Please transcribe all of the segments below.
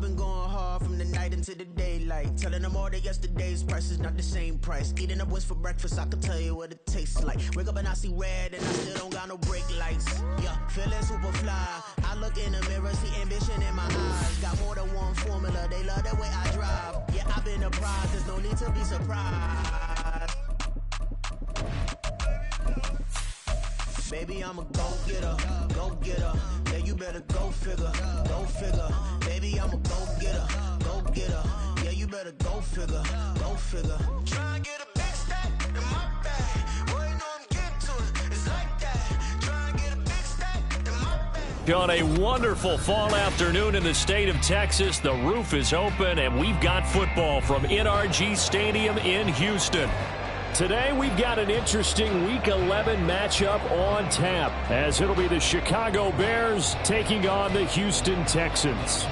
been going hard from the night into the daylight. Telling them all that yesterday's price is not the same price. Eating up wings for breakfast, I can tell you what it tastes like. Wake up and I see red and I still don't got no brake lights. Yeah, feeling super fly. I look in the mirror, see ambition in my eyes. Got more than one formula, they love the way I drive. Yeah, I've been a prize, there's no need to be surprised. Baby, I'm a go-getter, go-getter. Yeah, you better go figure, go figure. Baby, I'm a go-getter, go-getter. Yeah, you better go figure, go figure. Try and get a big stack in my bag. Boy, you know I'm getting to it, it's like that. Try and get a big stack in my bag. On a wonderful fall afternoon in the state of Texas, the roof is open, and we've got football from NRG Stadium in Houston. Today, we've got an interesting Week 11 matchup on tap, as it'll be the Chicago Bears taking on the Houston Texans.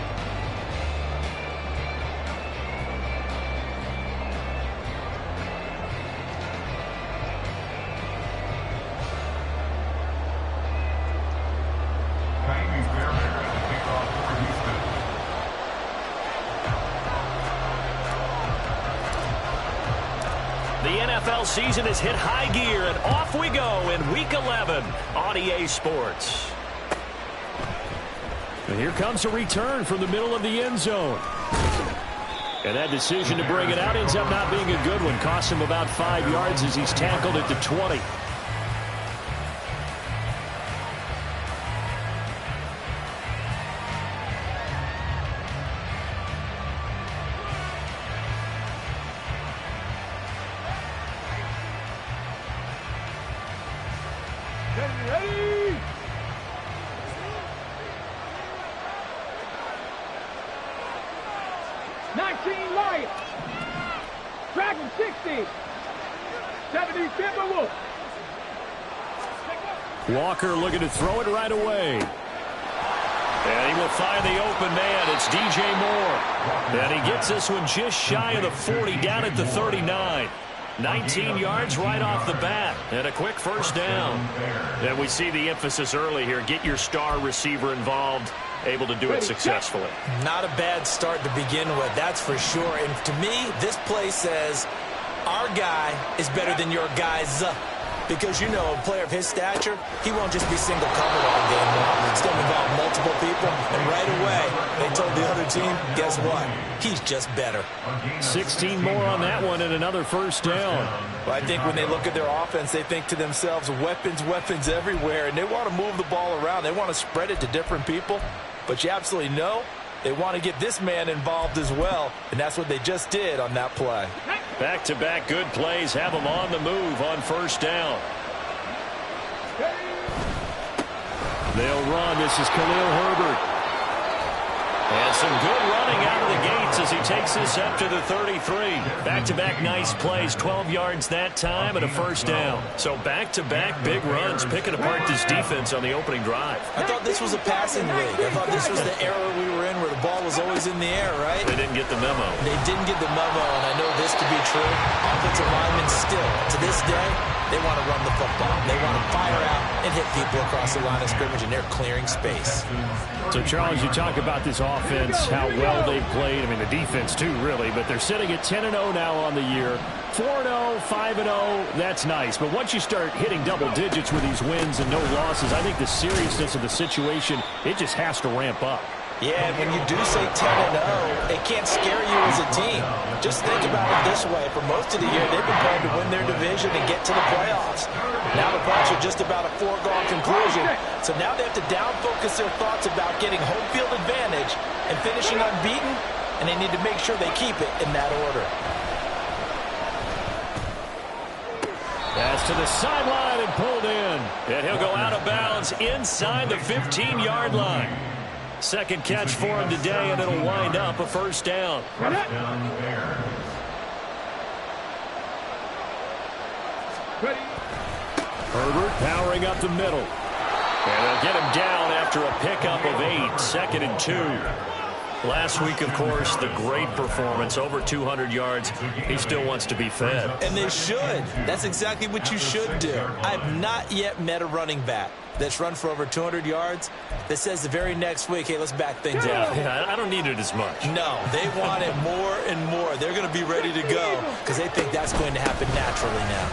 Season has hit high gear, and off we go in Week 11 on EA Sports. And here comes a return from the middle of the end zone. And that decision to bring it out ends up not being a good one. Costs him about 5 yards as he's tackled at the 20. Ready? Lions. Dragon 60. 70 Timberwolves. Walker looking to throw it right away. And he will find the open man. It's DJ Moore. And he gets this one just shy of the 40, down at the 39. 19 yards right off the bat. And a quick first down. And we see the emphasis early here. Get your star receiver involved. Able to do it successfully. Not a bad start to begin with, that's for sure. And to me, this play says our guy is better than your guys. Because, you know, a player of his stature, he won't just be single covered all game long. It's going to involve multiple people. And right away, they told the other team, guess what? He's just better. 16 more on that one and another first down. Well, I think when they look at their offense, they think to themselves, weapons, weapons everywhere. And they want to move the ball around. They want to spread it to different people. But you absolutely know they want to get this man involved as well. And that's what they just did on that play. Back-to-back good plays have them on the move on first down. They'll run. This is Khalil Herbert. And some good running out of the gates as he takes this up to the 33. Back-to-back nice plays, 12 yards that time and a first down. So back-to-back big runs, picking apart this defense on the opening drive. I thought this was a passing league. I thought this was the era we were in where the ball was always in the air, right? They didn't get the memo. They didn't get the memo, and I know this to be true. Offensive linemen still, to this day, they want to run the football. They want to fire out and hit people across the line of scrimmage, and they're clearing space. So, Charles, you talk about this offense, how well they've played. I mean, the defense, too, really. But they're sitting at 10-0 now on the year. 4-0, 5-0, that's nice. But once you start hitting double digits with these wins and no losses, I think the seriousness of the situation, it just has to ramp up. Yeah, and when you do say 10-0, it can't scare you as a team. Just think about it this way. For most of the year, they've been playing to win their division and get to the playoffs. Now the Bucs are just about a foregone conclusion. So now they have to down-focus their thoughts about getting home field advantage and finishing unbeaten, and they need to make sure they keep it in that order. Pass to the sideline and pulled in. And he'll go out of bounds inside the 15-yard line. Second catch for him today, and it'll wind up a first down. Herbert powering up the middle. And they'll get him down after a pickup of 8. 2nd and 2. Last week, of course, the great performance, over 200 yards. He still wants to be fed. And they should. That's exactly what you should do. I've not yet met a running back that's run for over 200 yards that says the very next week, hey, let's back things up. Yeah, I don't need it as much. No, they want it more and more. They're going to be ready to go because they think that's going to happen naturally now.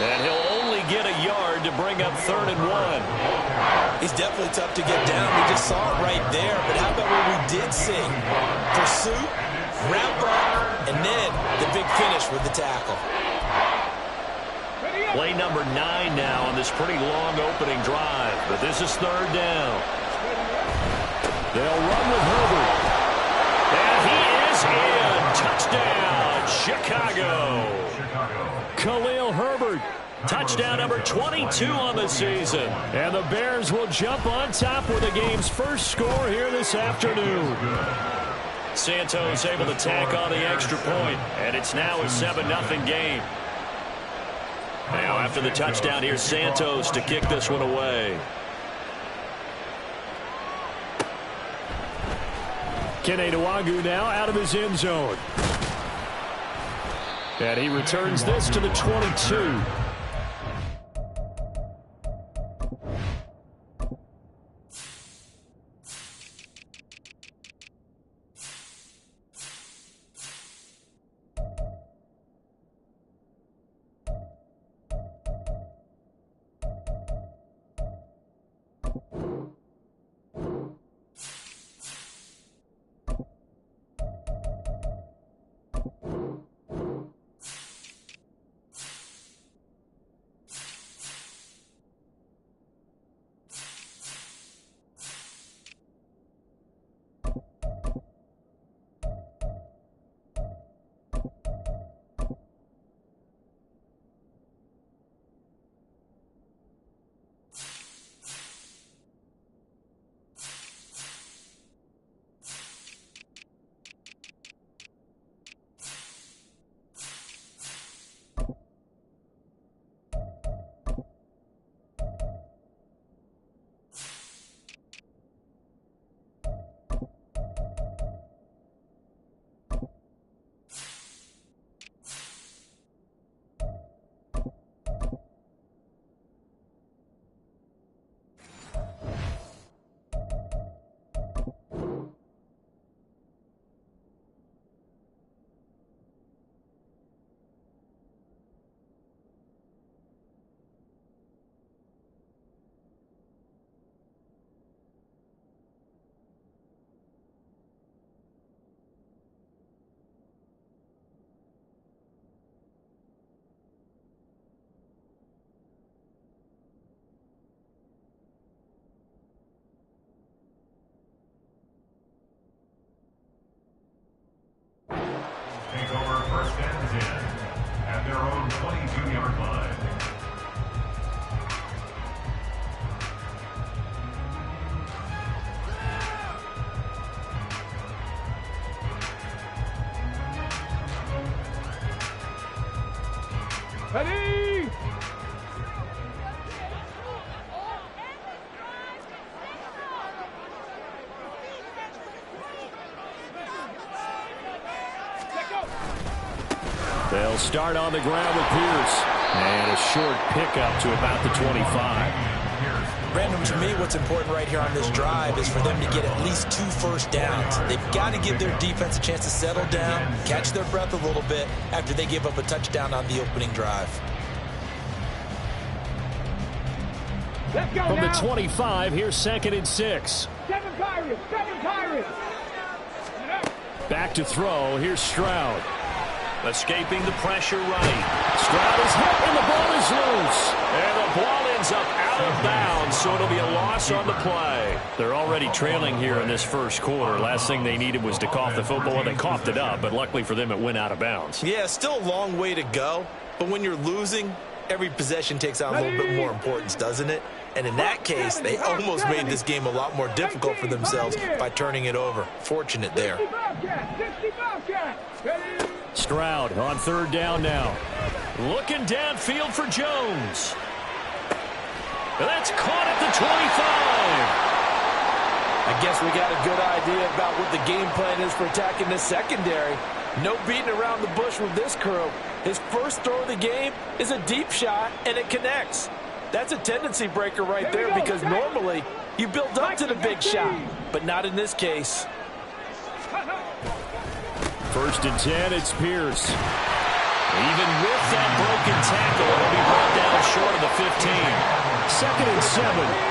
And he'll only get a yard to bring up 3rd and 1. He's definitely tough to get down. We just saw it right there. But how about what we did see? Pursuit, wrap up, and then the big finish with the tackle. Play number 9 now on this pretty long opening drive. But this is 3rd down. They'll run with Herbert. And he is in. Touchdown, Chicago. Khalil Herbert. Touchdown number 22 on the season. And the Bears will jump on top with the game's first score here this afternoon. Santos able to tack on the extra point, and it's now a 7-0 game. Now after the touchdown, here's Santos to kick this one away. Kene Nwangwu now out of his end zone. And he returns this to the 22. Take over 1st and 10 at their own 22-yard line. Ready! They'll start on the ground with Pierce. And a short pickup to about the 25. Brandon, to me, what's important right here on this drive is for them to get at least 2 first downs. They've got to give their defense a chance to settle down, catch their breath a little bit after they give up a touchdown on the opening drive. Let's go From now. the 25, here's 2nd and 6. 7 Pirates, 7 Pirates. Back to throw, here's Stroud. Escaping the pressure right. Stroud is hit and the ball is loose. And the ball ends up out of bounds, so it'll be a loss on the play. They're already trailing here in this first quarter. Last thing they needed was to cough the football. Well, they coughed it up, but luckily for them, it went out of bounds. Yeah, still a long way to go. But when you're losing, every possession takes on a little bit more importance, doesn't it? And in that case, they almost made this game a lot more difficult for themselves by turning it over. Fortunate there. 60 Bobcat. Ready? Stroud on 3rd down now. Looking downfield for Jones. That's caught at the 25. I guess we got a good idea about what the game plan is for attacking this secondary. No beating around the bush with this crew. His first throw of the game is a deep shot, and it connects. That's a tendency breaker right there because normally you build up to the big shot, but not in this case. 1st and 10, it's Pierce. Even with that broken tackle, it'll be brought down short of the 15. 2nd and 7.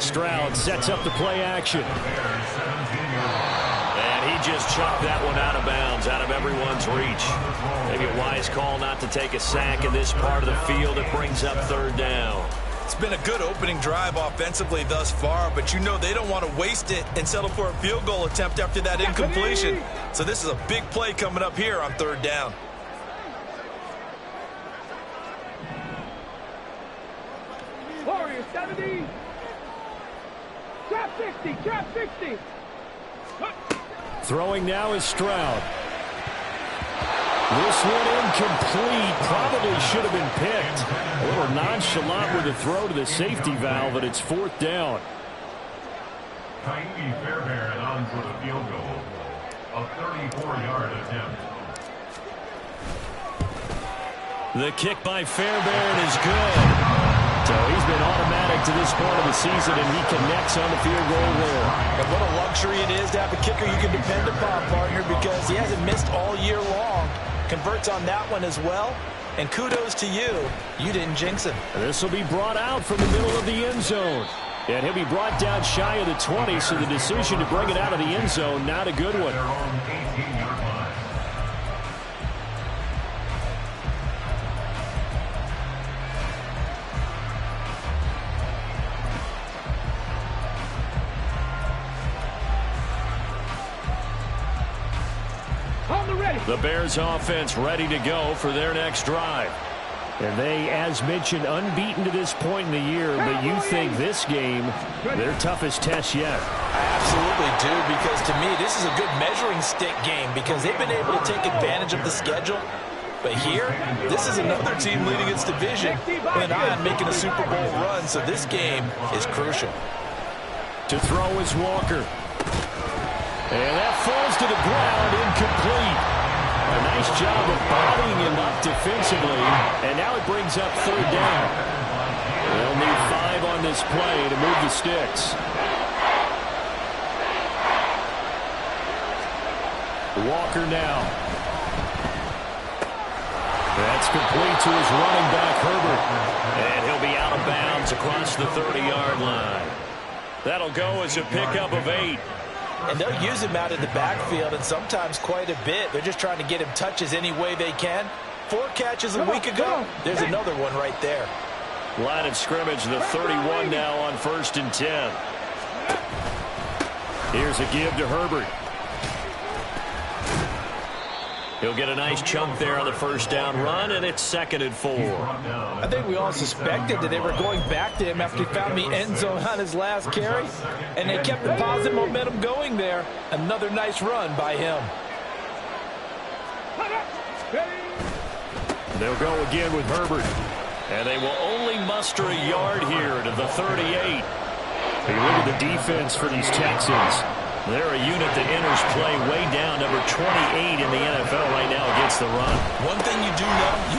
Stroud sets up the play action. And he just chucked that one out of bounds, out of everyone's reach. Maybe a wise call not to take a sack in this part of the field. It brings up 3rd down. It's been a good opening drive offensively thus far, but you know they don't want to waste it and settle for a field goal attempt after that incompletion. So this is a big play coming up here on 3rd down. Warriors 70. Trap 60. Trap 60. Throwing now is Stroud. This one incomplete. Probably should have been picked. A little nonchalant with a throw to the safety valve, and it's 4th down. Taimi Fairbairn on for the field goal. A 34-yard attempt. The kick by Fairbairn is good. So he's been automatic to this point of the season, and he connects on the field goal there. And what a luxury it is to have a kicker you can depend upon, partner, because he hasn't missed all year long. Converts on that one as well. And kudos to you. You didn't jinx him. This will be brought out from the middle of the end zone. And he'll be brought down shy of the 20, so the decision to bring it out of the end zone, not a good one. Their own 18-yard line. The Bears offense ready to go for their next drive. And they, as mentioned, unbeaten to this point in the year, but you think this game, their toughest test yet. I absolutely do, because to me, this is a good measuring stick game because they've been able to take advantage of the schedule. But here, this is another team leading its division with an eye on making a Super Bowl run, so this game is crucial. To throw is Walker. And that falls to the ground, incomplete. A nice job of bodying him up defensively, and now it brings up 3rd down. They'll need 5 on this play to move the sticks. Walker now. That's complete to his running back, Herbert. And he'll be out of bounds across the 30-yard line. That'll go as a pickup of 8. And they'll use him out in the backfield, and sometimes quite a bit. They're just trying to get him touches any way they can. 4 catches a week ago. There's another one right there. Line of scrimmage, the 31 now on 1st and 10. Here's a give to Herbert. He'll get a nice chunk there on the 1st down run, and it's 2nd and 4. I think we all suspected that they were going back to him after he found the end zone on his last carry, and they kept the positive momentum going there. Another nice run by him. They'll go again with Herbert, and they will only muster a yard here to the 38. Hey, look at the defense for these Texans. They're a unit that enters play way down, number 28 in the NFL right now against the run. One thing you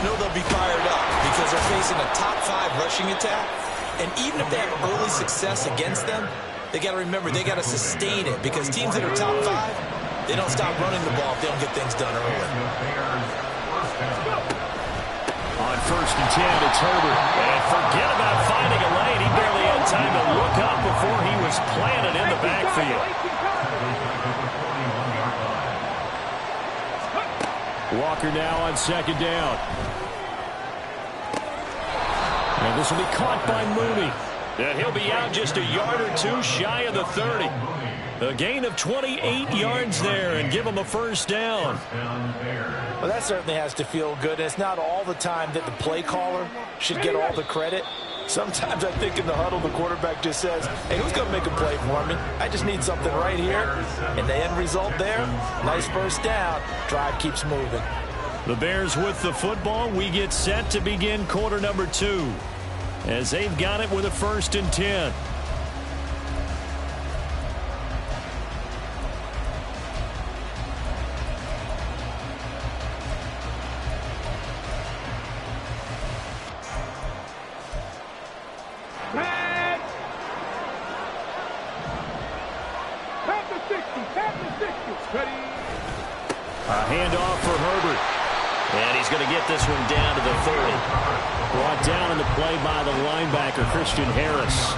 know they'll be fired up because they're facing a top 5 rushing attack. And even if they have early success against them, they got to remember they got to sustain it because teams that are top 5, they don't stop running the ball if they don't get things done early. On 1st and 10, it's Herbert. And forget about finding a lane. He barely had time to look up before he was planted in the backfield. Walker now on 2nd down. And this will be caught by Mooney. And he'll be out just a yard or 2 shy of the 30. A gain of 28 yards there and give him a 1st down. Well, that certainly has to feel good. It's not all the time that the play caller should get all the credit. Sometimes I think in the huddle, the quarterback just says, hey, who's going to make a play for me? I just need something right here. And the end result there, nice 1st down. Drive keeps moving. The Bears with the football. We get set to begin quarter number 2. as they've got it with a 1st and 10. A handoff for Herbert. And he's going to get this one down to the 30. Brought down in the play by the linebacker, Christian Harris.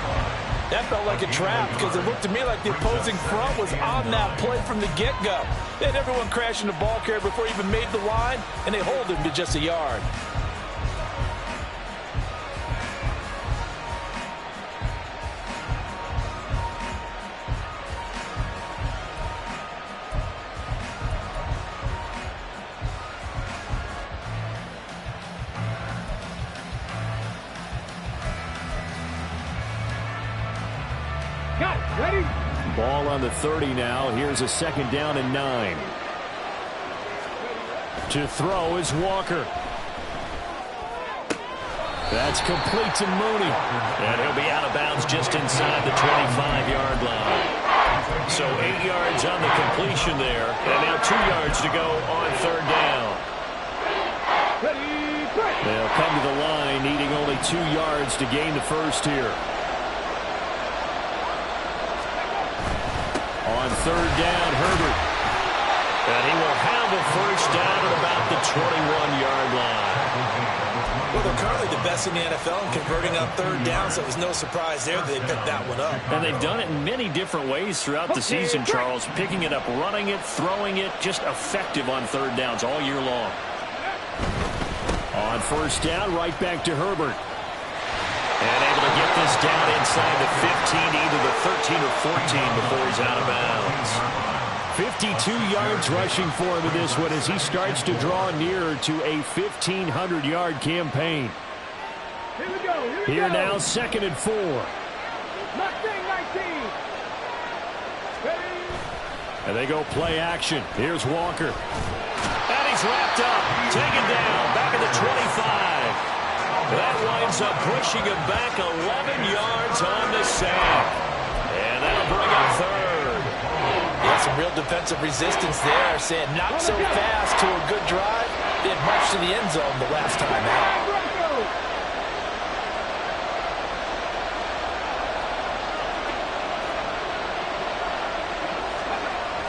That felt like a trap because it looked to me like the opposing front was on that play from the get-go. They had everyone crashing the ball carrier before he even made the line, and they hold him to just a yard. Ball on the 30 now. Here's a 2nd down and 9. To throw is Walker. That's complete to Mooney. And he'll be out of bounds just inside the 25-yard line. So 8 yards on the completion there. And now 2 yards to go on 3rd down. They'll come to the line needing only 2 yards to gain the 1st here. On 3rd down, Herbert. And he will have a 1st down at about the 21-yard line. Well, they're currently the best in the NFL in converting on 3rd down, so it was no surprise there that they picked that one up. And they've done it in many different ways throughout the season, Charles. Picking it up, running it, throwing it, just effective on 3rd downs all year long. On 1st down, right back to Herbert. And able to get this down inside the 15, either the 13 or 14 before he's out of bounds. 52 yards rushing for him in this one as he starts to draw nearer to a 1,500-yard campaign. Here we go. Here now, 2nd and 4. 19. And they go play action. Here's Walker. And he's wrapped up, taken down, back at the 25. That winds up pushing him back 11 yards on the sack. And that'll bring up 3rd. Yeah, some real defensive resistance there, saying not so fast to a good drive. They had marched to the end zone the last time out.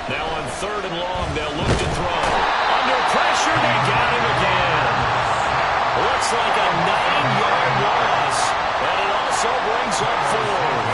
Now on 3rd and long, they'll look to throw. Under pressure, they got him again. Looks like a 9-yard loss, and it also brings up 4th.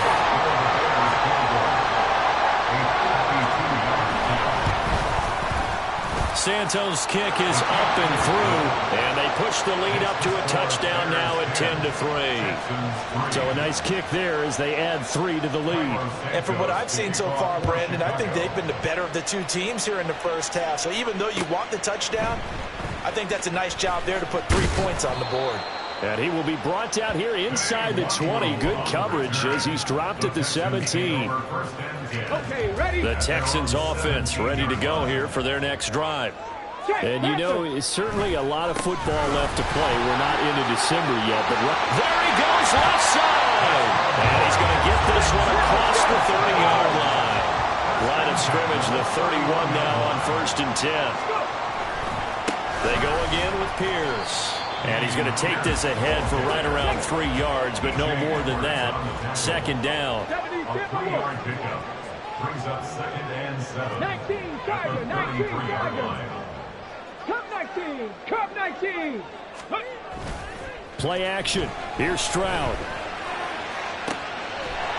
Santos' kick is up and through, and they push the lead up to a touchdown now at 10-3. So a nice kick there as they add 3 to the lead. And from what I've seen so far, Brandon, I think they've been the better of the 2 teams here in the 1st half. So even though you want the touchdown, I think that's a nice job there to put 3 points on the board. And he will be brought down here inside the 20. Good coverage as he's dropped at the 17. Okay, ready? The Texans offense ready to go here for their next drive. And you know, it's certainly a lot of football left to play. We're not into December yet, but there he goes left side. And he's going to get this one across the 30-yard line. Line of scrimmage, the 31 now on 1st and 10. They go again with Pierce. And he's going to take this ahead for right around 3 yards, but no more than that. 2nd down. 4-yard pickup. Brings up 2nd and 7. 19, Tiger, 19, Tiger. Cup 19, Cup 19. Play action. Here's Stroud.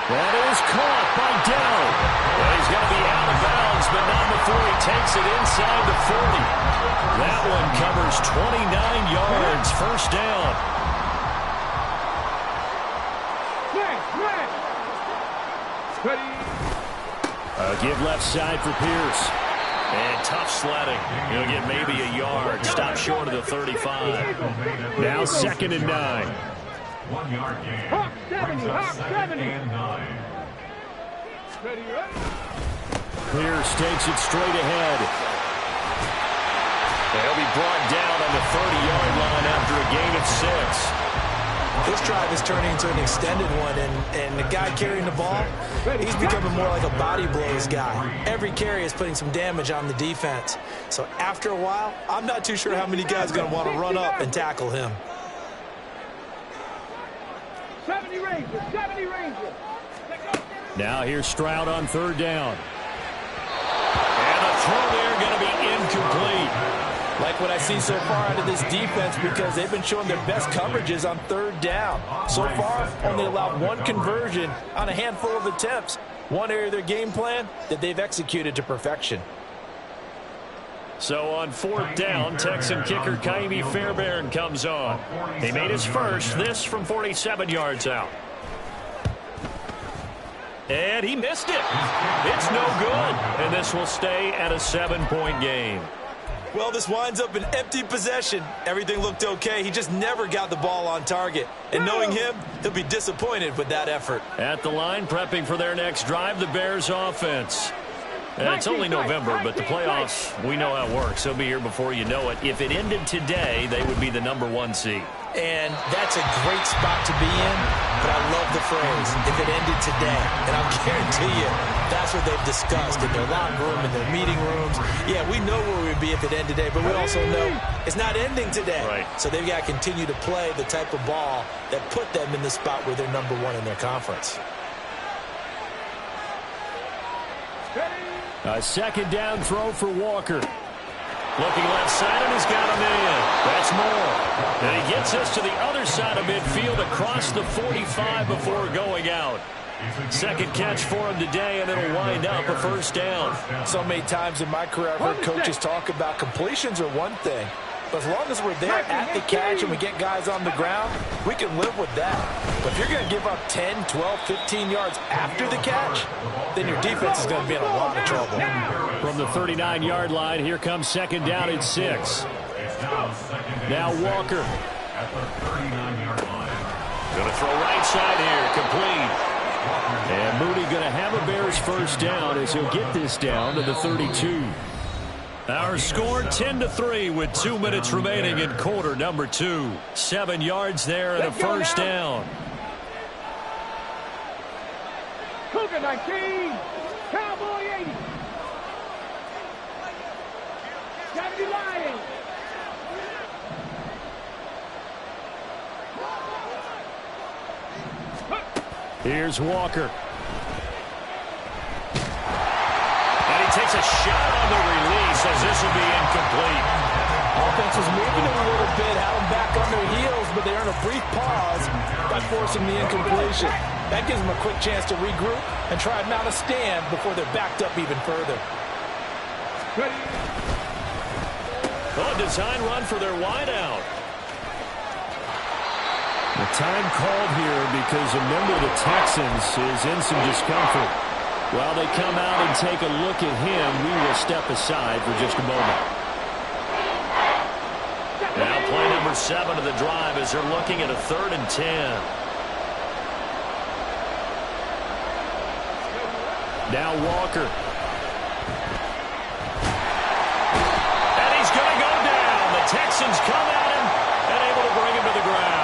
That is caught by Dell. Well, he's going to be out of bounds, but not before he takes it inside the 40. That one covers 29 yards. 1st down. Give left side for Pierce. And tough sledding. He'll get maybe a yard. Stop short of the 35. Now 2nd and 9. 1-yard gain. Hawk 70, Hawk 70. And 9. Ready, ready. Pierce takes it straight ahead. He'll be brought down on the 30-yard line after a gain of 6. This drive is turning into an extended one, and the guy carrying the ball, he's becoming more like a body blows guy. Every carry is putting some damage on the defense. So after a while, I'm not too sure how many guys are going to want to run up and tackle him. 70 Rangers, 70 Rangers. Now here's Stroud on third down. And the throw there going to be incomplete. Like what I see so far out of this defense, because they've been showing their best coverages on third down. So far, only allowed one conversion on a handful of attempts. One area of their game plan that they've executed to perfection. So on fourth down, Texan kicker Kaimi Fairbairn comes on. He made his first, this from 47 yards out. And he missed it. It's no good. And this will stay at a 7-point game. Well, this winds up an empty possession. Everything looked okay. He just never got the ball on target. And knowing him, he'll be disappointed with that effort. At the line, prepping for their next drive, the Bears offense. And it's only November, but the playoffs, we know how it works. They'll be here before you know it. If it ended today, they would be the #1 seed. And that's a great spot to be in, but I love the phrase, if it ended today. And I'll guarantee you, that's what they've discussed in their locker room, in their meeting rooms. Yeah, we know where we'd be if it ended today, but we also know it's not ending today. Right. So they've got to continue to play the type of ball that put them in the spot where they're #1 in their conference. A second down throw for Walker. Looking left side, and he's got him in. That's Moore. And he gets us to the other side of midfield across the 45 before going out. Second catch for him today, and it'll wind up a first down. So many times in my career, I've heard coaches talk about completions are one thing. But as long as we're there at the catch and we get guys on the ground, we can live with that. But if you're going to give up 10, 12, 15 yards after the catch, then your defense is going to be in a lot of trouble. From the 39-yard line, here comes second down at 6. Now Walker. At the 39-yard line. Going to throw right side here, complete. And Mooney going to have a Bears first down as he'll get this down to the 32. Our score 10-3 with 2 minutes remaining in quarter number 2. 7 yards there and a first down. Cougar 19, Cowboy 80. 70 Lions. Here's Walker. And he takes a shot on the release as this will be incomplete. Offense was moving a little bit, had them back on their heels, but they earned a brief pause by forcing the incompletion. That gives them a quick chance to regroup and try and mount a stand before they're backed up even further. Oh, a design run for their wideout. The time called here because a member of the Texans is in some discomfort. While they come out and take a look at him, we will step aside for just a moment. Now play number 7 of the drive as they're looking at a 3rd and 10. Now Walker. And he's going to go down. The Texans come at him and able to bring him to the ground.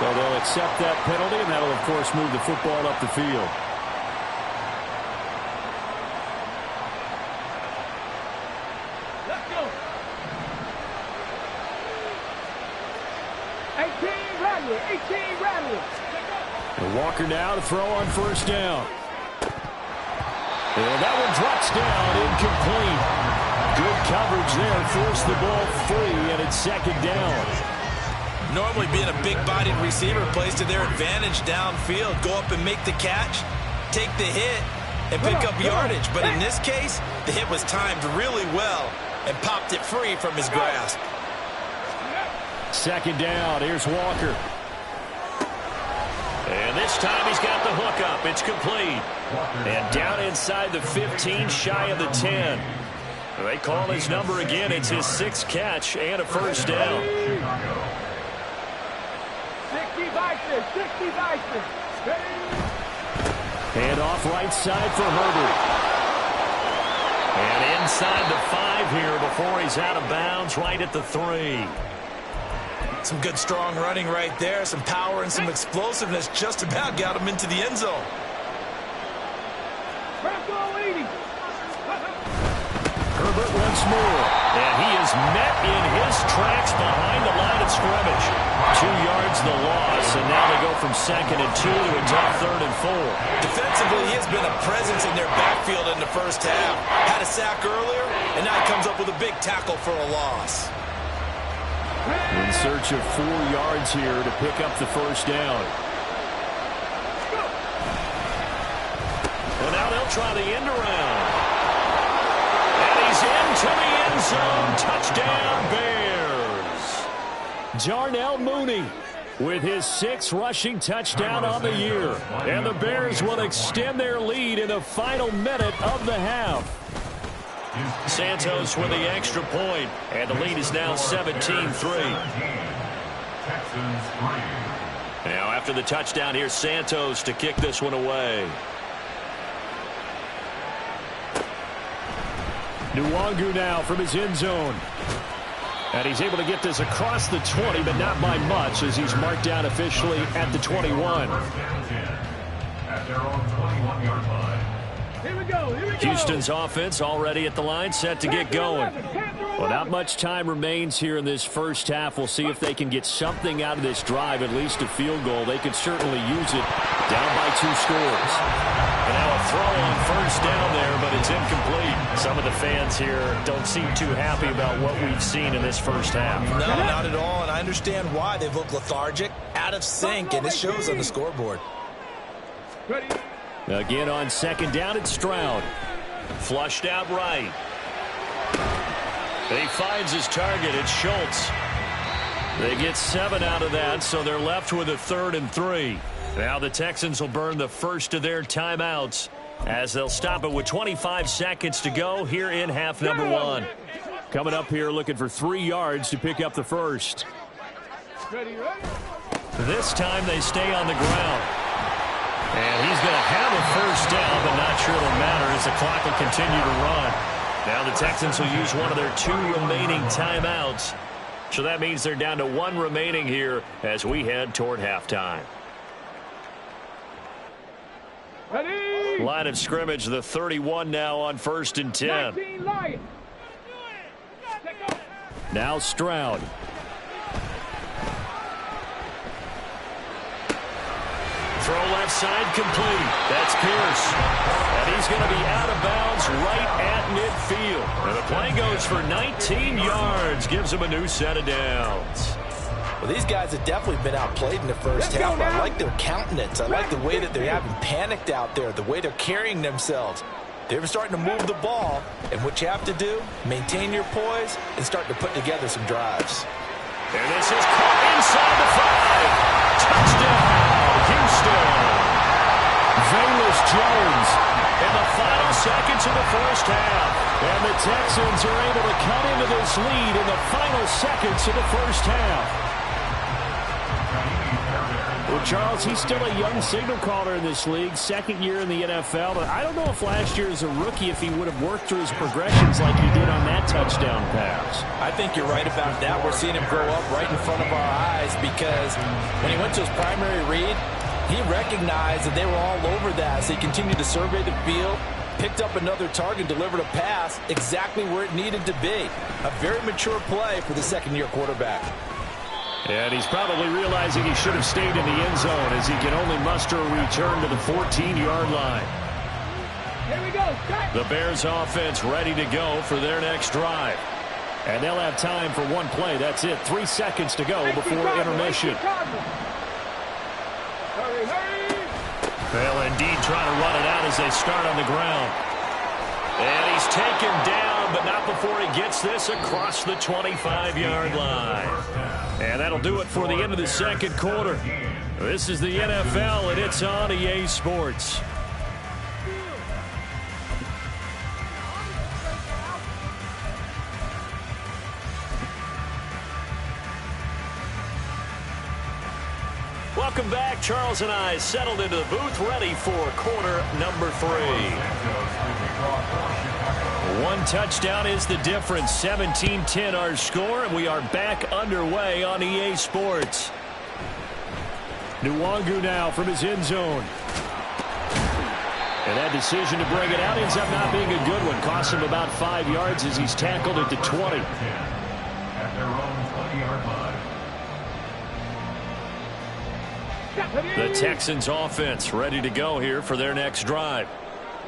So they'll accept that penalty, and that'll, of course, move the football up the field. Let's go. 18 Rattler, 18 Rattler. And Walker now to throw on first down. And that one drops down, incomplete. Good coverage there, forced the ball free, and it's second down. Normally being a big-bodied receiver plays to their advantage downfield. Go up and make the catch, take the hit, and pick up yardage. But in this case, the hit was timed really well and popped it free from his grasp. Second down, here's Walker. And this time he's got the hook up. It's complete. And down inside the 15, shy of the 10. They call his number again. It's his 6th catch and a first down. 60 Vices, 60 Vices. And off right side for Herbert. And inside the 5 here before he's out of bounds right at the 3. Some good, strong running right there. Some power and some explosiveness just about got him into the end zone. Herbert once more. And he is met in his tracks behind the line of scrimmage. 2 yards the loss, and now they go from 2nd and 2 to a tough 3rd and 4. Defensively, he has been a presence in their backfield in the first half. Had a sack earlier, and now he comes up with a big tackle for a loss. In search of 4 yards here to pick up the first down. Well, now they'll try the end around. And he's into the end zone. Touchdown, Bears. Darnell Mooney with his 6th rushing touchdown on the year. And the Bears will extend their lead in the final minute of the half. Santos with the extra point, and the lead is now 17-3. Now after the touchdown, here's Santos to kick this one away. Nwangu now from his end zone. And he's able to get this across the 20, but not by much, as he's marked down officially at the 21. At their own 21-yard line. Here we go. Houston's offense already at the line, set to get going. Well, not much time remains here in this first half. We'll see if they can get something out of this drive, at least a field goal. They could certainly use it, down by 2 scores. And now a throw on first down there, but it's incomplete. Some of the fans here don't seem too happy about what we've seen in this first half. No, not at all, and I understand why. They've looked lethargic, out of sync, and it shows on the scoreboard. Ready? Again on 2nd down, it's Stroud. Flushed out right. He finds his target. It's Schultz. They get 7 out of that, so they're left with a 3rd and 3. Now the Texans will burn the first of their timeouts as they'll stop it with 25 seconds to go here in half number 1. Coming up here looking for 3 yards to pick up the first. Ready? This time they stay on the ground. And he's going to have a first down, but not sure it'll matter as the clock will continue to run. Now the Texans will use one of their 2 remaining timeouts. So that means they're down to 1 remaining here as we head toward halftime. Ready? Line of scrimmage, the 31 now on 1st and 10. Now Stroud. Throw left side complete. That's Pierce. And he's going to be out of bounds right at midfield. And the play goes for 19 yards. Gives him a new set of downs. Well, these guys have definitely been outplayed in the first half. I like their countenance. I like the way that they haven't panicked out there, the way they're carrying themselves. They're starting to move the ball. And what you have to do, maintain your poise and start to put together some drives. And this is caught inside the 5. Touchdown. Houston. Velus Jones in the final seconds of the first half. And the Texans are able to cut into this lead in the final seconds of the first half. Well, Charles, he's still a young signal caller in this league, 2nd year in the NFL. But I don't know if last year as a rookie, if he would have worked through his progressions like he did on that touchdown pass. I think you're right about that. We're seeing him grow up right in front of our eyes because when he went to his primary read, he recognized that they were all over that. So he continued to survey the field, picked up another target, delivered a pass exactly where it needed to be. A very mature play for the 2nd-year quarterback. And he's probably realizing he should have stayed in the end zone as he can only muster a return to the 14-yard line. Here we go. The Bears offense ready to go for their next drive. And they'll have time for 1 play. That's it. 3 seconds to go before intermission. Hurry, hurry. They'll indeed try to run it out as they start on the ground. And he's taken down, but not before he gets this across the 25-yard line. And that'll do it for the end of the 2nd quarter. This is the NFL, and it's on EA Sports. Welcome back. Charles and I settled into the booth, ready for quarter number 3. One touchdown is the difference. 17-10 our score, and we are back underway on EA Sports. Nwangu now from his end zone. And that decision to bring it out ends up not being a good one. Costs him about 5 yards as he's tackled at the 20. At their own 20-yard line. The Texans offense ready to go here for their next drive.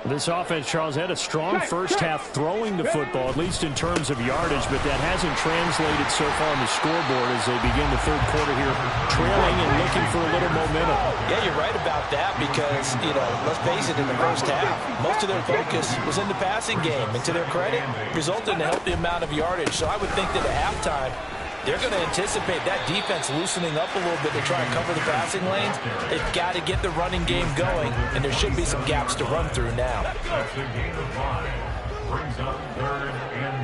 This offense, Charles, had a strong first half throwing the football, at least in terms of yardage, but that hasn't translated so far on the scoreboard as they begin the third quarter here, trailing and looking for a little momentum. Yeah, you're right about that because, let's face it, in the first half, most of their focus was in the passing game. And to their credit, resulted in a healthy amount of yardage. So I would think that at halftime, they're going to anticipate that defense loosening up a little bit to try and cover the passing lanes. They've got to get the running game going, and there should be some gaps to run through now. That's a gain of 5. Brings up 3rd and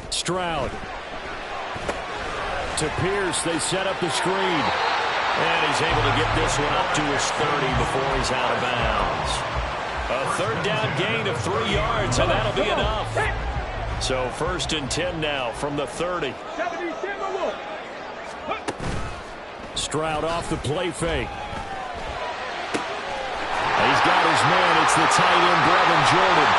3. Stroud. To Pierce, they set up the screen. And he's able to get this one up to his 30 before he's out of bounds. A third down gain of 3 yards, and that'll be enough. So 1st and 10 now from the 30. Stroud off the play fake. He's got his man. It's the tight end, Brevin Jordan.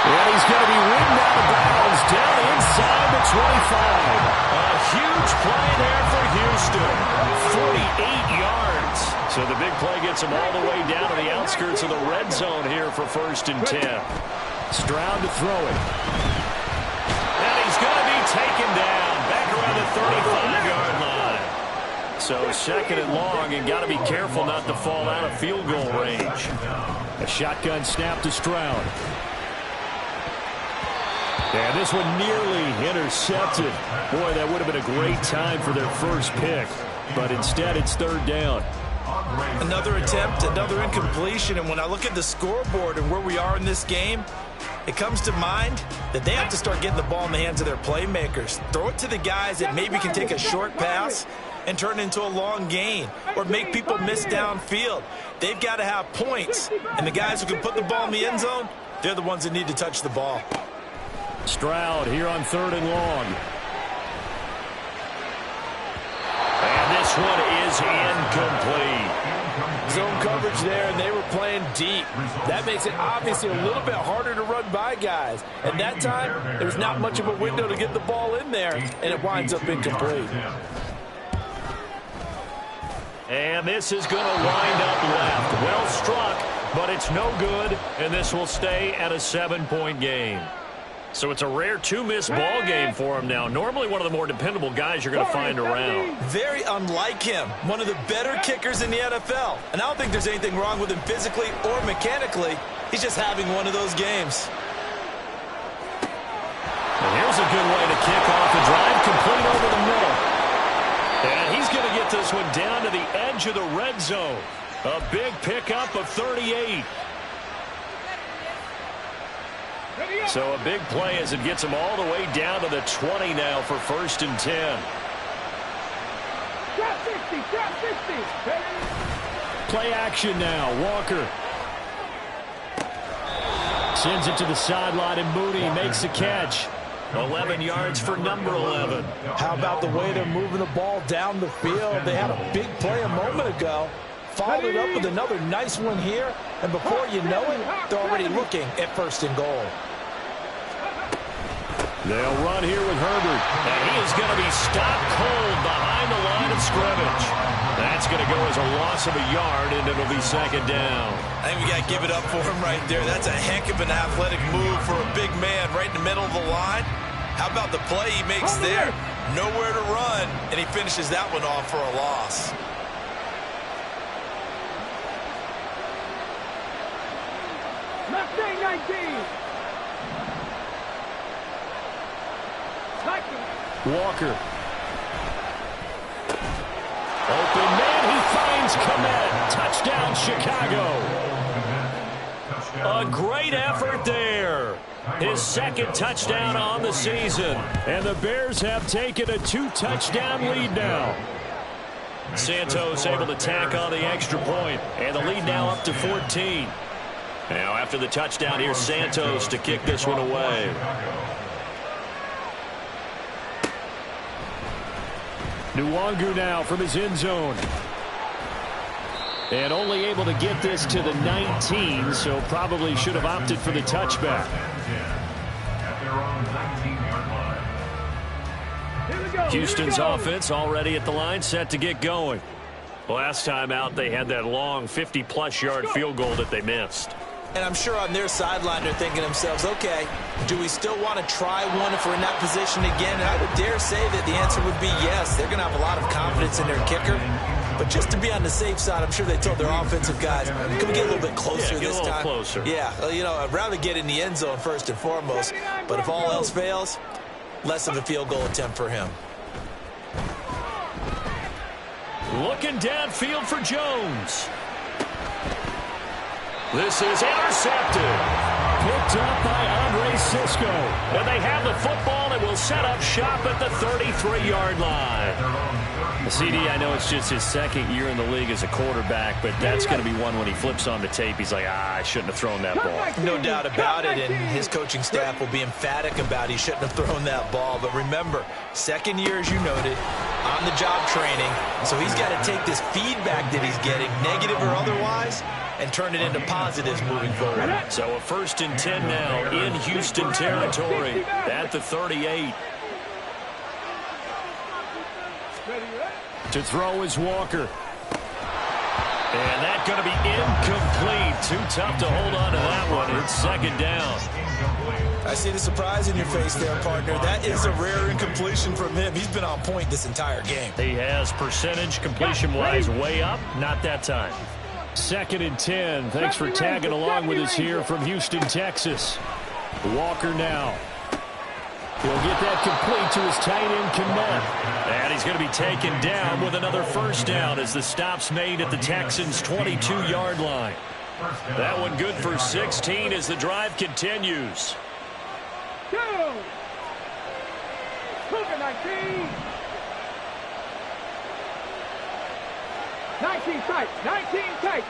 And he's going to be ridden out of bounds down inside the 25. A huge play there for Houston. 48 yards. So the big play gets him all the way down to the outskirts of the red zone here for 1st and 10. Stroud to throw it. And he's going to be taken down back around the 35-yard line. So 2nd and long, and got to be careful not to fall out of field goal range. A shotgun snap to Stroud. And this one nearly intercepted. Boy, that would have been a great time for their first pick. But instead, it's 3rd down. Another attempt, another incompletion, and when I look at the scoreboard and where we are in this game, it comes to mind that they have to start getting the ball in the hands of their playmakers. Throw it to the guys that maybe can take a short pass and turn it into a long gain or make people miss downfield. They've got to have points, and the guys who can put the ball in the end zone, they're the ones that need to touch the ball. Stroud here on 3rd and long. And this one is incomplete. Zone coverage there, and they were playing deep. That makes it obviously a little bit harder to run by guys. At that time, there's not much of a window to get the ball in there, and it winds up incomplete. And this is going to wind up left. Well struck, but it's no good, and this will stay at a 7-point game. So it's a rare 2-miss ball game for him now. Normally one of the more dependable guys you're going to find around. Very unlike him. One of the better kickers in the NFL. And I don't think there's anything wrong with him physically or mechanically. He's just having one of those games. And here's a good way to kick off the drive, complete over the middle. And he's going to get this one down to the edge of the red zone. A big pickup of 38. So a big play as it gets him all the way down to the 20 now for 1st and 10. Play action now. Walker sends it to the sideline, and Mooney makes the catch. 11 yards for number 11. How about the way they're moving the ball down the field? They had a big play a moment ago. Followed it up with another nice one here. And before you know it, they're already looking at 1st and goal. They'll run here with Herbert. And he is going to be stopped cold behind the line of scrimmage. That's going to go as a loss of a yard, and it'll be 2nd down. I think we got to give it up for him right there. That's a heck of an athletic move for a big man right in the middle of the line. How about the play he makes there? Nowhere to run, and he finishes that one off for a loss. Mustang 19. Walker. Open man, he finds Kmet. Touchdown, Chicago. A great effort there. His 2nd touchdown on the season. And the Bears have taken a 2-touchdown lead now. Santos able to tack on the extra point, and the lead now up to 14. Now after the touchdown, here's Santos to kick this one away. Nwangu now from his end zone. And only able to get this to the 19, so probably should have opted for the touchback. Houston's offense already at the line, set to get going. Last time out, they had that long 50-plus yard field goal that they missed. And I'm sure on their sideline they're thinking to themselves, okay, do we still want to try one if we're in that position again? And I would dare say that the answer would be yes. They're going to have a lot of confidence in their kicker. But just to be on the safe side, I'm sure they told their offensive guys, can we get a little bit closer this time? Closer. Yeah, you know, I'd rather get in the end zone first and foremost. But if all else fails, less of a field goal attempt for him. Looking downfield for Jones. This is intercepted. Picked up by Andre Cisco. And they have the football and will set up shop at the 33-yard line. CD, I know it's just his second year in the league as a quarterback, but that's going to be one when he flips on the tape. He's like, I shouldn't have thrown that ball. No doubt about it, and his coaching staff will be emphatic about he shouldn't have thrown that ball. But remember, second year, as you noted, on-the-job training. So he's got to take this feedback that he's getting, negative or otherwise, and turn it into positives moving forward. So a 1st and 10 now in Houston territory at the 38. To throw is Walker. And that's going to be incomplete. Too tough to hold on to that one. It's 2nd down. I see the surprise in your face there, partner. That is a rare incompletion from him. He's been on point this entire game. He has percentage completion-wise way up. Not that time. 2nd and 10. Thanks for tagging along with us here from Houston, Texas. Walker now. He'll get that complete to his tight end, Kmet. And he's going to be taken down with another 1st down as the stop's made at the Texans' 22-yard line. That one good for 16 as the drive continues. Go! Cougar 19. 19 tight, 19 tight.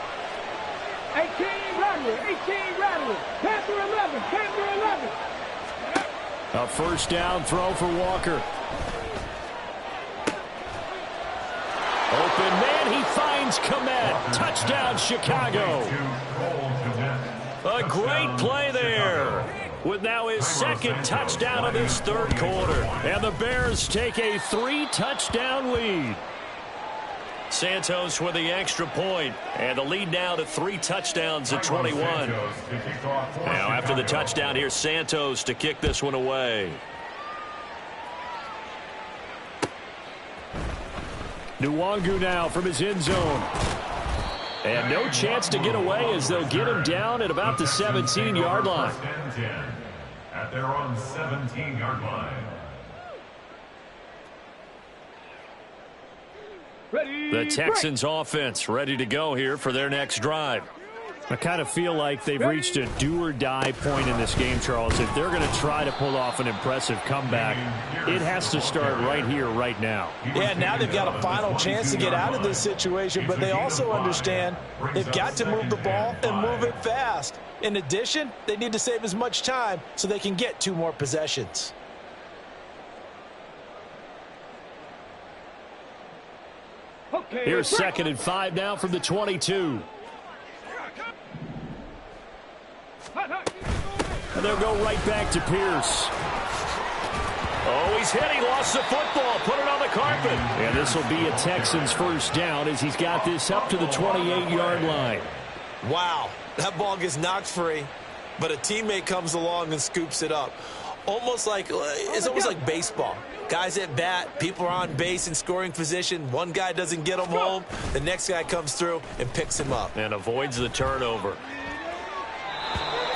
18 Rattler, 18 Rattler. Panther 11, Panther 11. A 1st down throw for Walker. Open man, he finds Kmet. Touchdown, Chicago. A great play there. With now his 2nd touchdown of this 3rd quarter. And the Bears take a 3-touchdown lead. Santos with the extra point, and the lead now to 3 touchdowns at 21. Now after the touchdown, here's Santos to kick this one away. Nwangu now from his end zone. And no chance to get away as they'll get him down at about the 17-yard line. At their own 17-yard line. The Texans offense ready to go here for their next drive. I kind of feel like they've reached a do-or-die point in this game, Charles. If they're going to try to pull off an impressive comeback, it has to start right here, right now. Yeah, now they've got a final chance to get out of this situation, but they also understand they've got to move the ball and move it fast. In addition, they need to save as much time so they can get 2 more possessions. Here's 2nd and 5 now from the 22. And they'll go right back to Pierce. Oh, he's hit. He lost the football. Put it on the carpet. And this will be a Texans 1st down as he's got this up to the 28-yard line. Wow, that ball gets knocked free, but a teammate comes along and scoops it up. It's almost like baseball. Guys at bat, people are on base in scoring position. One guy doesn't get him home. The next guy comes through and picks him up. And avoids the turnover.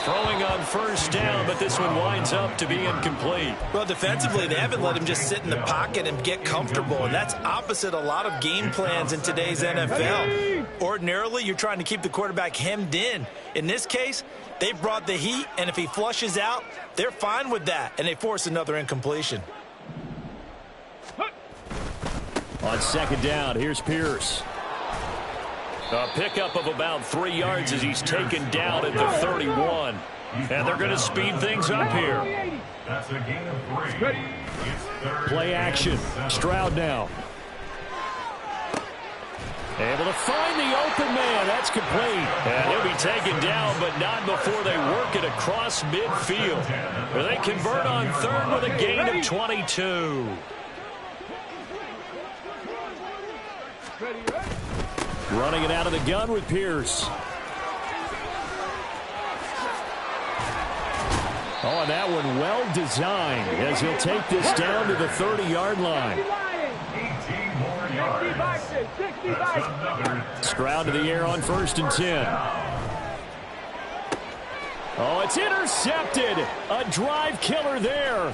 Throwing on 1st down, but this one winds up to be incomplete. Well, defensively, they haven't let him just sit in the pocket and get comfortable, and that's opposite a lot of game plans in today's NFL. Ordinarily, you're trying to keep the quarterback hemmed in. In this case, they brought the heat, and if he flushes out, they're fine with that, and they force another incompletion. On second down, here's Pierce. A pickup of about 3 yards as he's taken down at the 31. And they're going to speed things up here. That's a gain of 3. Play action. Stroud now. Able to find the open man. That's complete. And he'll be taken down, but not before they work it across midfield. They convert on third with a gain of 22. Running it out of the gun with Pierce. Oh, and that one well designed as he'll take this down to the 30-yard line. 18 more yards. Stroud to the air on 1st and 10. Oh, it's intercepted. A drive killer there.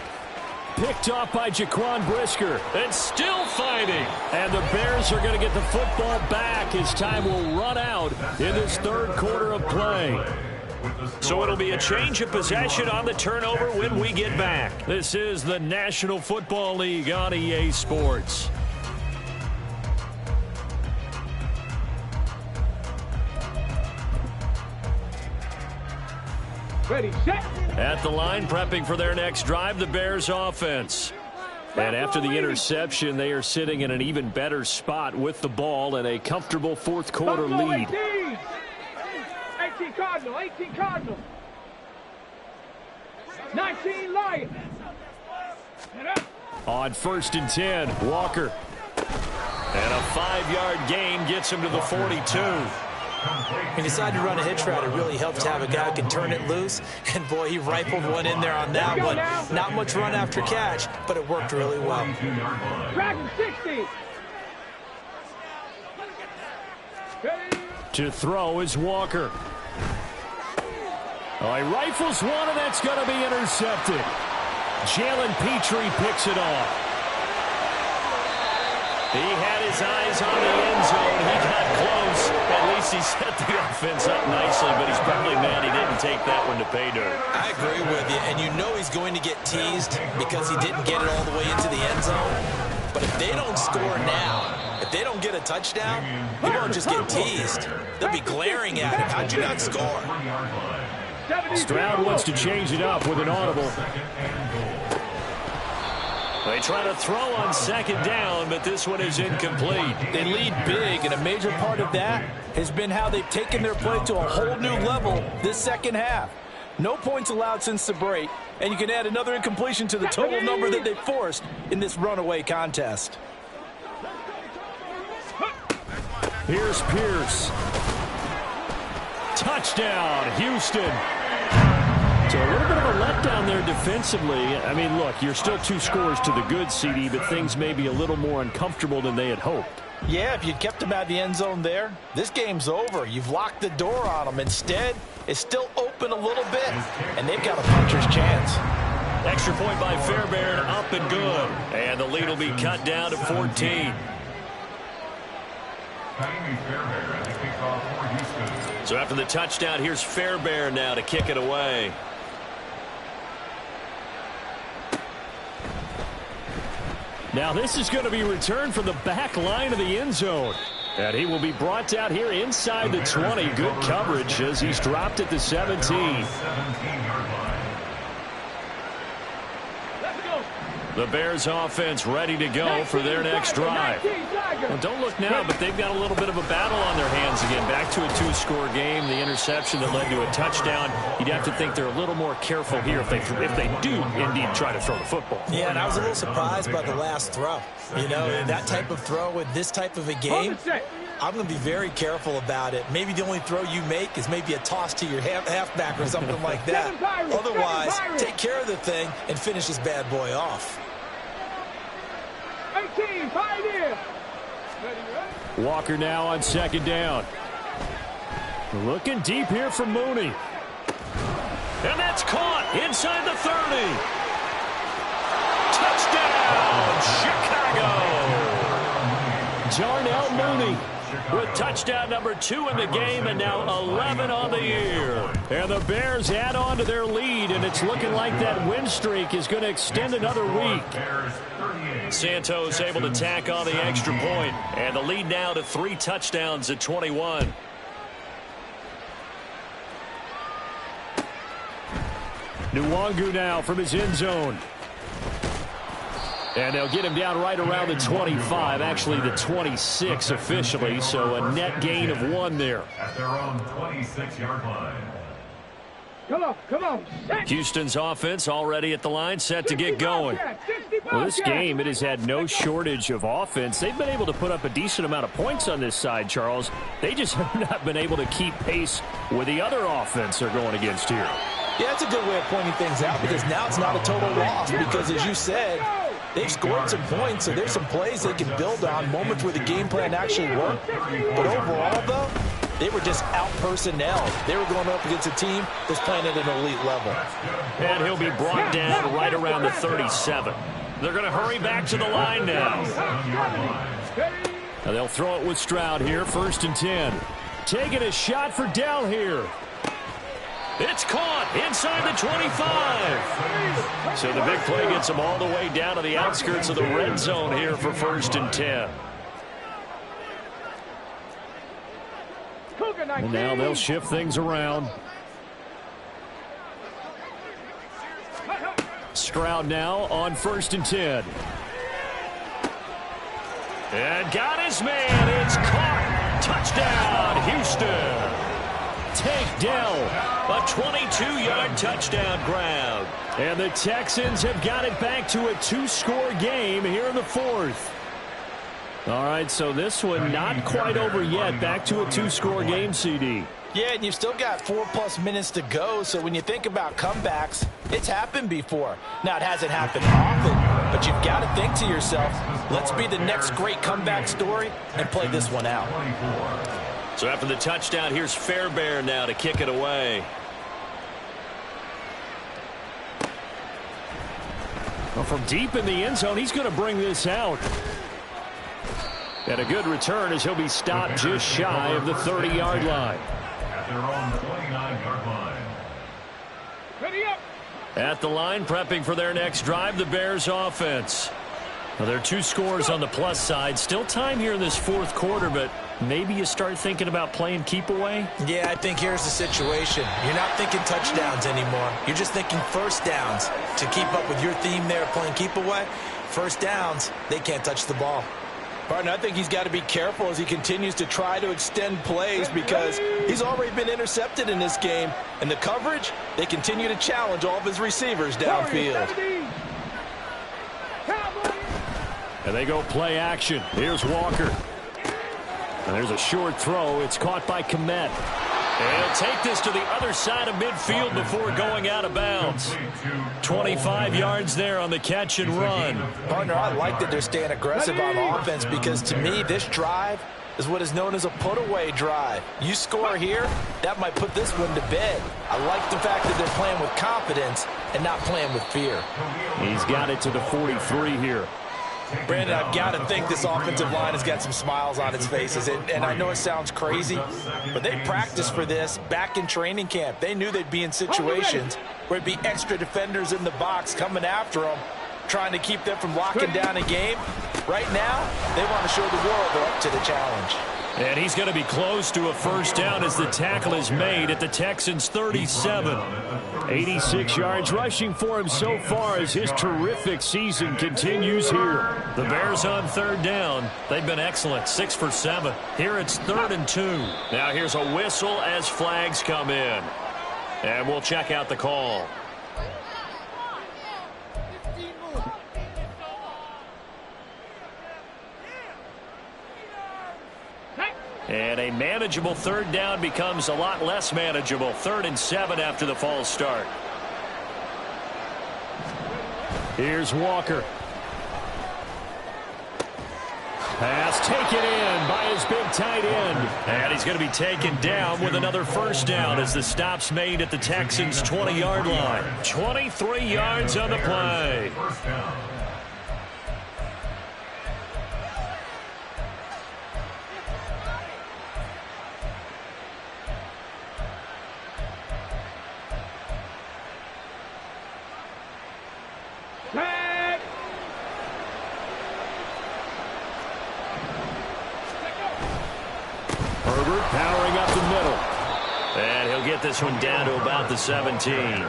Picked off by Jaquan Brisker. And still fighting. And the Bears are going to get the football back as time will run out in this 3rd quarter of play. So it'll be a change of possession on the turnover when we get back. This is the National Football League on EA Sports. Ready, set. At the line, prepping for their next drive, the Bears offense. And after the interception, they are sitting in an even better spot with the ball and a comfortable 4th quarter lead. 18 Cardinal, 18 Cardinal. 19 Lions. On 1st and 10, Walker. And a 5-yard gain gets him to the 42. He decided to run a hitch route. It really helps to have a guy who can turn it loose. And, boy, he rifled one in there on that one. Not much run after catch, but it worked really well. Dragon 60. To throw is Walker. Oh, he rifles one, and that's going to be intercepted. Jalen Petrie picks it off. He had his eyes on the end zone. He got close. At least he set the offense up nicely, but he's probably mad he didn't take that one to pay dirt. I agree with you, and you know he's going to get teased because he didn't get it all the way into the end zone. But if they don't score now, if they don't get a touchdown, he won't just get teased. They'll be glaring at him. How'd you not score? Stroud wants to change it up with an audible. They try to throw on 2nd down, but this one is incomplete. They lead big, and a major part of that has been how they've taken their play to a whole new level this 2nd half. No points allowed since the break, and you can add another incompletion to the total number that they forced in this runaway contest. Here's Pierce. Touchdown, Houston. So a little bit of a letdown there defensively. I mean, look, you're still 2 scores to the good, CD, but things may be a little more uncomfortable than they had hoped. Yeah, if you'd kept them out of the end zone there, this game's over. You've locked the door on them. Instead, it's still open a little bit, and they've got a puncher's chance. Extra point by Fairbairn, up and good. And the lead will be cut down to 14. So after the touchdown, here's Fairbairn now to kick it away. Now this is going to be returned from the back line of the end zone. And he will be brought down here inside the 20. Good coverage as he's dropped at the 17. The Bears offense ready to go for their next drive. Well, don't look now, but they've got a little bit of a battle on their hands again. Back to a 2-score game. The interception that led to a touchdown. You'd have to think they're a little more careful here if they do indeed try to throw the football. Yeah, and I was a little surprised by the last throw. You know, that type of throw with this type of a game, I'm going to be very careful about it. Maybe the only throw you make is maybe a toss to your halfback or something like that. Otherwise, take care of the thing and finish this bad boy off. 18, Pioneer. Walker now on 2nd down. Looking deep here for Mooney. And that's caught inside the 30. Touchdown, Chicago. Darnell Mooney with touchdown number 2 in the game and now 11 on the year. And the Bears add on to their lead, and it's looking like that win streak is going to extend another week. Santos able to tack on the extra point, and the lead now to 3 touchdowns at 21. Nwangu now from his end zone. And they'll get him down right around the 25, actually the 26 officially, so a net gain of 1 there. At their own 26-yard line. Come on. Houston's offense already at the line, set to get going. Well, this game, it has had no shortage of offense. They've been able to put up a decent amount of points on this side, Charles. They just have not been able to keep pace with the other offense they're going against here. Yeah, that's a good way of pointing things out because now it's not a total loss because, as you said, they've scored some points, so there's some plays they can build on, moments where the game plan actually worked. But overall, though, they were just out-personnel. They were going up against a team that's playing at an elite level. And he'll be brought down right around the 37. They're going to hurry back to the line now. Now they'll throw it with Stroud here, 1st and 10. Taking a shot for Dell here. It's caught inside the 25. So the big play gets them all the way down to the outskirts of the red zone here for 1st and 10. And now they'll shift things around. Stroud now on 1st and 10. And got his man. It's caught. Touchdown, Houston. Take Dell. A 22-yard touchdown grab. And the Texans have got it back to a 2-score game here in the 4th. All right, so this one not quite over yet. Back to a 2-score game, CD. Yeah, and you've still got 4+ minutes to go, so when you think about comebacks, it's happened before. Now, it hasn't happened often, but you've got to think to yourself, let's be the next great comeback story and play this one out. So after the touchdown, here's Fairbairn now to kick it away. Well, from deep in the end zone, he's going to bring this out. And a good return as he'll be stopped just shy of the 30-yard line. At their own 29-yard line. Ready up. At the line, prepping for their next drive, the Bears offense. Now, there are 2 scores on the plus side. Still time here in this 4th quarter, but maybe you start thinking about playing keep away? Yeah, I think here's the situation. You're not thinking touchdowns anymore. You're just thinking first downs. To keep up with your theme there, playing keep away, first downs, they can't touch the ball. Partner, I think he's got to be careful as he continues to try to extend plays because he's already been intercepted in this game. And the coverage, they continue to challenge all of his receivers downfield. And they go play action. Here's Walker. And there's a short throw. It's caught by Komet. And he'll take this to the other side of midfield before going out of bounds. 25 yards there on the catch and run. Partner, I like that they're staying aggressive on offense because to me, this drive is what is known as a put-away drive. You score here, that might put this one to bed. I like the fact that they're playing with confidence and not playing with fear. He's got it to the 43 here. Brandon, I've got to think this offensive line has got some smiles on its faces. And I know it sounds crazy, but they practiced for this back in training camp. They knew they'd be in situations where it'd be extra defenders in the box coming after them, trying to keep them from locking down a game. Right now, they want to show the world they're up to the challenge. And he's going to be close to a first down as the tackle is made at the Texans' 37. 86 yards rushing for him so far as his terrific season continues here. The Bears on 3rd down. They've been excellent, 6 for 7. Here it's 3rd and 2. Now here's a whistle as flags come in. And we'll check out the call. And a manageable 3rd down becomes a lot less manageable. 3rd and 7 after the false start. Here's Walker. Pass taken in by his big tight end. And he's going to be taken down with another first down as the stop's made at the Texans' 20-yard line. 23 yards on the play. First down. powering up the middle. And he'll get this one down to about the 17.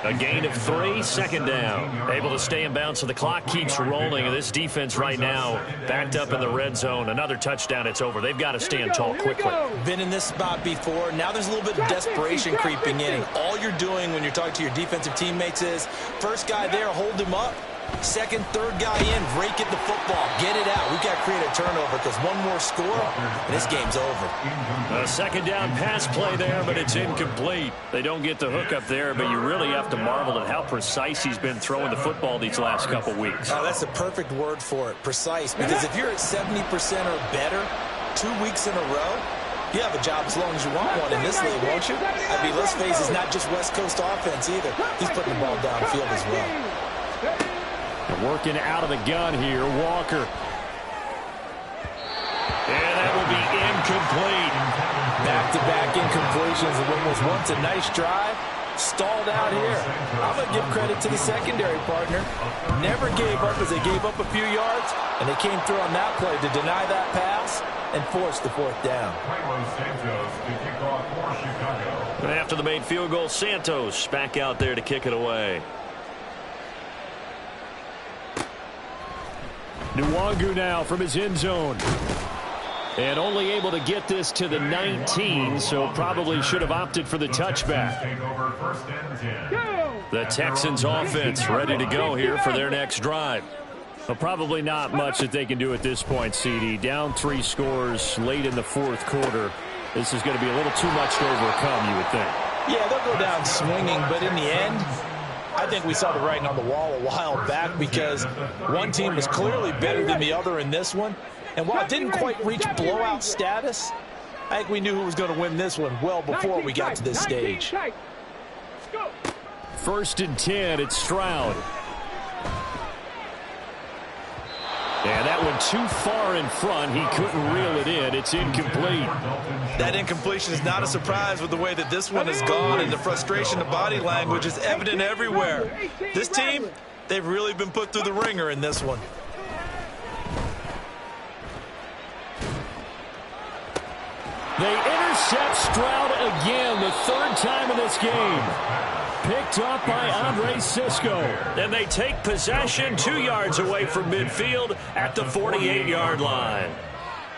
A gain of 3, second down. Able to stay in bounds, so the clock keeps rolling. And this defense right now backed up in the red zone. Another touchdown, it's over. They've got to stand tall quickly. Been in this spot before. Now there's a little bit of desperation creeping in. And all you're doing when you're talking to your defensive teammates is, first guy there, hold him up. Second, third guy in, rake at the football. Get it out. We've got to create a turnover because one more score, and this game's over. A second down pass play there, but it's incomplete. They don't get the hook up there, but you really have to marvel at how precise he's been throwing the football these last couple weeks. That's a perfect word for it, precise. Because if you're at 70% or better 2 weeks in a row, you have a job as long as you want one in this league, won't you? I mean, let's face it, it's not just West Coast offense either. He's putting the ball downfield as well. Working out of the gun here, Walker. And that will be incomplete. Back-to-back incompletions of what was once a nice drive. Stalled out here. I'm going to give credit to the secondary partner. Never gave up as they gave up a few yards, and they came through on that play to deny that pass and force the fourth down. And after the made field goal, Santos back out there to kick it away. Nwangu now from his end zone. And only able to get this to the 19, so probably should have opted for the touchback. The Texans offense ready to go here for their next drive. Well, probably not much that they can do at this point, CD. Down 3 scores late in the fourth quarter. This is going to be a little too much to overcome, you would think. Yeah, they'll go down swinging, but in the end, I think we saw the writing on the wall a while back because one team was clearly better than the other in this one. And while it didn't quite reach blowout status, I think we knew who was going to win this one well before we got to this stage. 1st and 10, it's Stroud. And that one too far in front. He couldn't reel it in. It's incomplete. That incompletion is not a surprise with the way that this one has gone, and the frustration of body language is evident everywhere. This team, they've really been put through the ringer in this one. They intercept Stroud again, the 3rd time in this game. Picked up by Andre Sisco. And they take possession 2 yards away from midfield at the 48-yard line.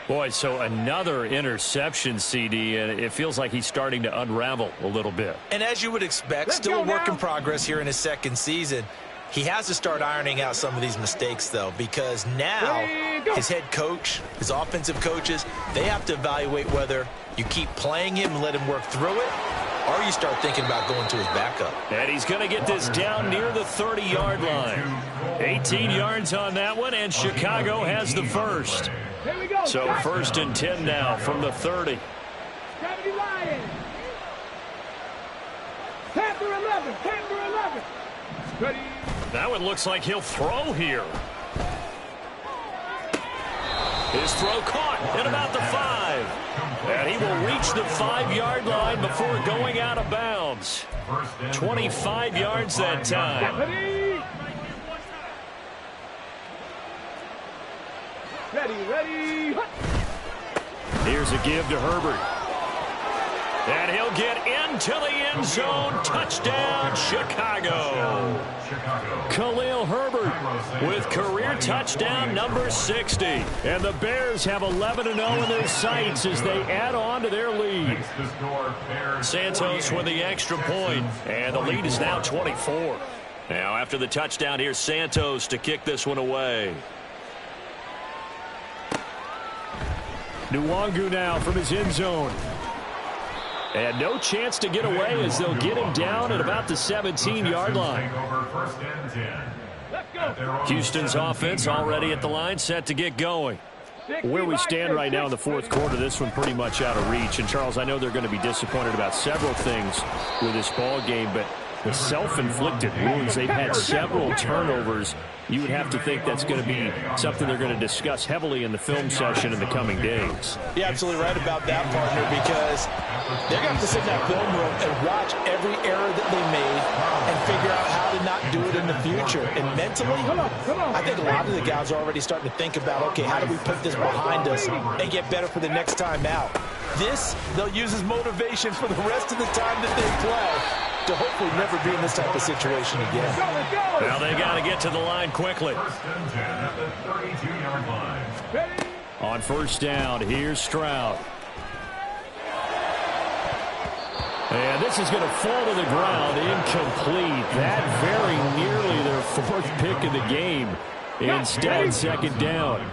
Boy, so another interception, CD, and it feels like he's starting to unravel a little bit. And as you would expect, still a work in progress here in his second season. He has to start ironing out some of these mistakes, though, because now his head coach, his offensive coaches, they have to evaluate whether you keep playing him and let him work through it, or you start thinking about going to his backup. And he's going to get this down near the 30-yard line. 18 yards on that one, and Chicago has the first. So 1st and 10 now from the 30. That one looks like he'll throw here. His throw caught at about the 5. And he will reach the 5-yard line before going out of bounds. 25 yards that time. Ready. Here's a give to Herbert. And he'll get into the end zone. Touchdown, Chicago. Khalil Herbert With career touchdown number 60. And the Bears have 11-0 in their sights as they add on to their lead. Santos with the extra point, and the lead is now 24. Now after the touchdown, here's Santos to kick this one away. Nwangu now from his end zone. And no chance to get away as they'll get him down at about the 17-yard line. Houston's offense already at the line, set to get going. Where we stand right now in the fourth quarter, this one pretty much out of reach. And, Charles, I know they're going to be disappointed about several things with this ball game, but the self-inflicted wounds, they've had several turnovers. You would have to think that's going to be something they're going to discuss heavily in the film session in the coming days. You're absolutely right about that, partner, because they're going to have to sit in that film room and watch every error that they made and figure out how to not do it in the future. And mentally, I think a lot of the guys are already starting to think about, okay, how do we put this behind us and get better for the next time out? This, they'll use as motivation for the rest of the time that they play to hopefully never be in this type of situation again. Now they got to get to the line quickly. First and 10 at the 32-yard line. On first down, here's Stroud. And this is going to fall to the ground, incomplete. That very nearly their fourth pick of the game. Instead, second down.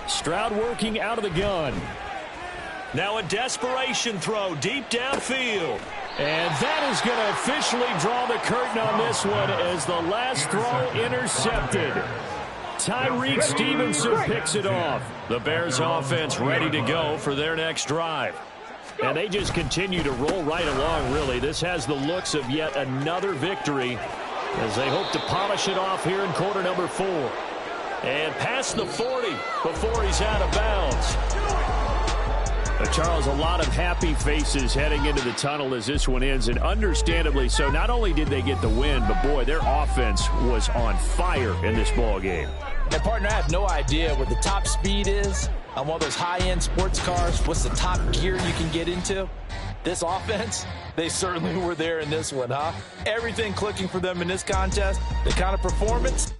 Stroud working out of the gun. Now a desperation throw deep downfield. And that is going to officially draw the curtain on this one as the last throw intercepted. Tyreek Stevenson picks it off. The Bears offense ready to go for their next drive. And they just continue to roll right along, really. This has the looks of yet another victory as they hope to polish it off here in quarter number 4. And past the 40 before he's out of bounds. Charles, a lot of happy faces heading into the tunnel as this one ends, and understandably so. Not only did they get the win, but boy, their offense was on fire in this ball game. And partner, I have no idea what the top speed is on one of those high-end sports cars. What's the top gear you can get into? This offense, they certainly were there in this one, huh? Everything clicking for them in this contest, the kind of performance,